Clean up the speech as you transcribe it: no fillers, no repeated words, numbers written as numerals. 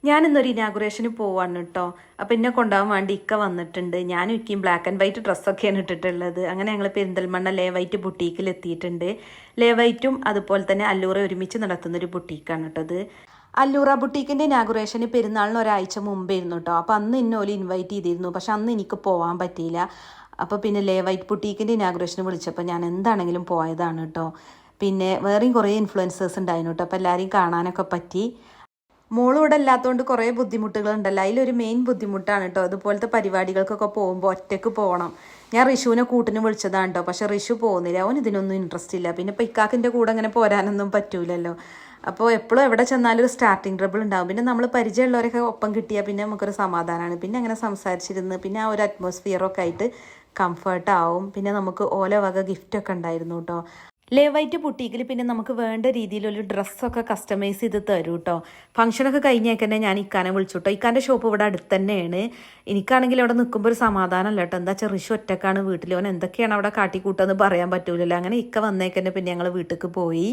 ഞാനിന്നൊരു ഇനാഗുറേഷന് പോവാണ് കേട്ടോ. അപ്പം എന്നെ കൊണ്ടുപോകാൻ വേണ്ടി ഇക്ക വന്നിട്ടുണ്ട്. ഞാനും ഇക്കയും ബ്ലാക്ക് ആൻഡ് വൈറ്റ് ഡ്രസ്സൊക്കെയാണ് ഇട്ടിട്ടുള്ളത്. അങ്ങനെ ഞങ്ങൾ പെരിന്തൽമണ്ണ ലേ വൈറ്റ് ബുട്ടീക്കിൽ എത്തിയിട്ടുണ്ട്. ലേ വൈറ്റും അതുപോലെ തന്നെ അല്ലൂറ ഒരുമിച്ച് നടത്തുന്നൊരു ബുട്ടീക്കാണ് കേട്ടത്. അല്ലൂറ ബുട്ടീക്കിൻ്റെ ഇനാഗുറേഷന് പെരുന്നാളിന് ഒരാഴ്ച മുമ്പായിരുന്നു കേട്ടോ. അപ്പോൾ അന്ന് എന്നെ ഓല് ഇൻവൈറ്റ് ചെയ്തിരുന്നു. പക്ഷെ അന്ന് എനിക്ക് പോകാൻ പറ്റിയില്ല. അപ്പോൾ പിന്നെ ലേ വൈറ്റ് ബുട്ടീക്കിൻ്റെ ഇനാഗുറേഷന് വിളിച്ചപ്പോൾ ഞാൻ എന്താണെങ്കിലും പോയതാണ് കേട്ടോ. പിന്നെ വേറെയും കുറേ ഇൻഫ്ലുവൻസേഴ്സ് ഉണ്ടായിരുന്നു കേട്ടോ. അപ്പോൾ എല്ലാവരെയും കാണാനൊക്കെ പറ്റി. മോളും ഇവിടെ ഇല്ലാത്തതുകൊണ്ട് കുറേ ബുദ്ധിമുട്ടുകളുണ്ടല്ലോ. അതിലൊരു മെയിൻ ബുദ്ധിമുട്ടാണ് കേട്ടോ. അതുപോലത്തെ പരിപാടികൾക്കൊക്കെ പോകുമ്പോൾ ഒറ്റയ്ക്ക് പോകണം. ഞാൻ ഋഷുവിനെ കൂട്ടിന് വിളിച്ചതാണ് കേട്ടോ. പക്ഷേ ഋഷു പോകുന്നില്ല. അവൻ ഇതിനൊന്നും ഇൻട്രസ്റ്റ് ഇല്ല. പിന്നെ ഇപ്പോൾ ഇക്കാക്കിൻ്റെ കൂടെ അങ്ങനെ പോരാനൊന്നും പറ്റൂലല്ലോ. അപ്പോൾ എപ്പോഴും എവിടെ ചെന്നാലും ഒരു സ്റ്റാർട്ടിങ് ട്രബിൾ ഉണ്ടാകും. പിന്നെ നമ്മൾ പരിചയമുള്ളവരൊക്കെ ഒപ്പം കിട്ടിയാൽ പിന്നെ നമുക്കൊരു സമാധാനമാണ്. പിന്നെ അങ്ങനെ സംസാരിച്ചിരുന്ന് പിന്നെ ആ ഒരു അറ്റ്മോസ്ഫിയറൊക്കെ ആയിട്ട് കംഫർട്ട് ആവും. പിന്നെ നമുക്ക് ഓല വക ഗിഫ്റ്റൊക്കെ ഉണ്ടായിരുന്നു കേട്ടോ. ലേ വൈറ്റ് ബുട്ടീക്കിൽ പിന്നെ നമുക്ക് വേണ്ട രീതിയിലൊരു ഡ്രസ്സൊക്കെ കസ്റ്റമൈസ് ചെയ്ത് തരും കേട്ടോ. ഫംഗ്ഷനൊക്കെ കഴിഞ്ഞേക്ക് തന്നെ ഞാൻ ഇക്കാനെ വിളിച്ചു കേട്ടോ. ഇക്കാൻ്റെ ഷോപ്പ് ഇവിടെ അടുത്ത് തന്നെയാണ്. എനിക്കാണെങ്കിൽ അവിടെ നിൽക്കുമ്പോൾ ഒരു സമാധാനമല്ല കേട്ടോ. എന്താ വെച്ചാൽ ഋഷു ഒറ്റക്കാണ് വീട്ടിൽ. ഓൻ എന്തൊക്കെയാണ് അവിടെ കാട്ടിക്കൂട്ടെന്ന് പറയാൻ പറ്റൂലല്ലോ. അങ്ങനെ ഇക്ക വന്നേക്കന്നെ പിന്നെ ഞങ്ങൾ വീട്ടിലേക്ക് പോയി.